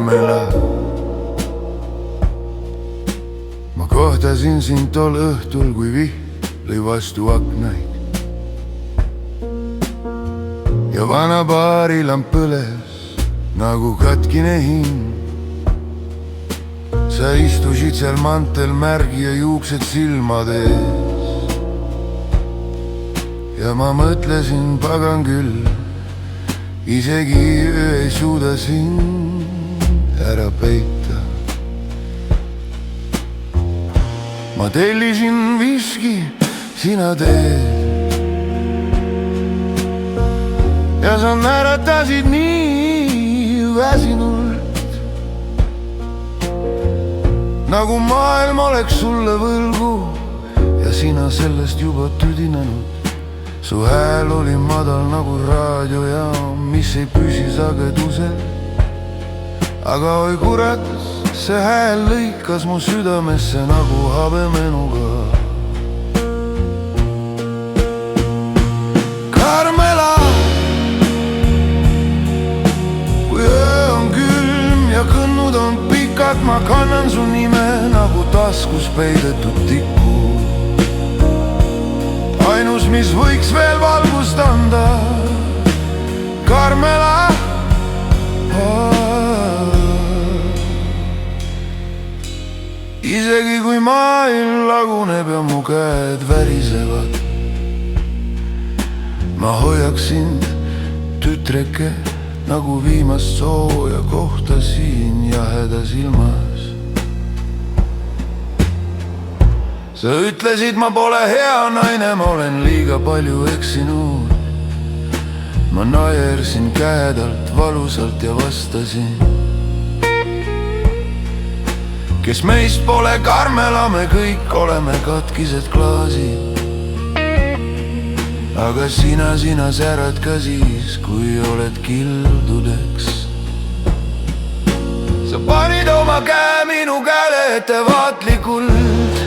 Karmela. Ma kohtasin sind tol õhtul, kui vihm lõi vastu aknaid ja vana baarilamp põles nagu katkine hing. Sa istusid seal mantel märgi ja juuksed silmade ees ja ma mõtlesin, pagan küll, isegi öö ei suuda sind ära peita. Ma tellisin viski, sina teed ja sa näratasid nii väsinult, nagu maailm oleks sulle võlgu ja sina sellest juba tüdinenud. Su hääl oli madal nagu raadiojaam, mis ei püsi sagedusel, aga oi kurat, see hääl lõikas mu südamesse nagu habemenuga. Karmela, kui öö on külm ja kõnnud on pikad, ma kannan su nime nagu taskus peidetud tikku. Ainus, mis võiks veel valgust anda, Karmela. Isegi kui maailm laguneb ja mu käed värisevad, ma hoiaks sind, tütreke, nagu viimast sooja kohta siin jahedas ilmas. Sa ütlesid, ma pole hea naine, ma olen liiga palju eksinud. Ma naersin käedalt valusalt ja vastasin, kes meist pole Karmela, me kõik oleme katkised klaasid. Aga sina särad ka siis, kui oled kildudeks. Sa panid oma käe minu käele ettevaatlikult,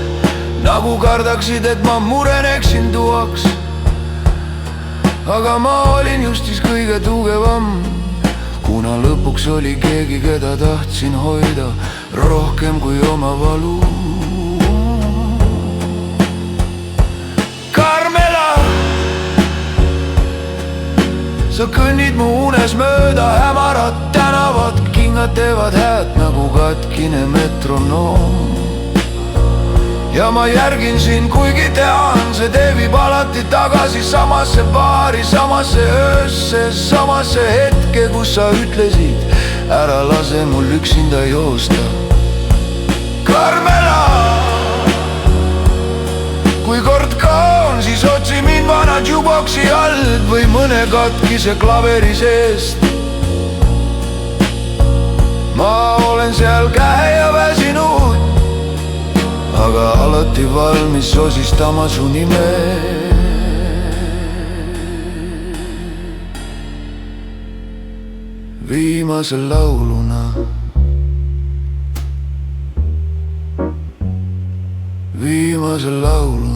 nagu kardaksid, et ma mureneksin tuaks. Aga ma olin just siis kõige tugevam, kuna lõpuks oli keegi, keda tahtsin hoida rohkem kui oma valu. Karmela, sa kõnnid mu unes mööda hämarat tänavat, kingad teevad hääd nagu katkine metronoom. Ja ma järgin sind, kuigi tean, see tee viib alati tagasi samasse baari, samasse öösse, samasse hetke, kus sa ütlesid, ära lase mul üksinda joosta. Karmela, kui kord kaon, siis otsi mind vana jukeboksi alt või mõne katkise klaveri seest. Ma olen seal käe ja väsinud, aga alati valmis sosistama su nime. Viimase lauluna, viimase lauluna.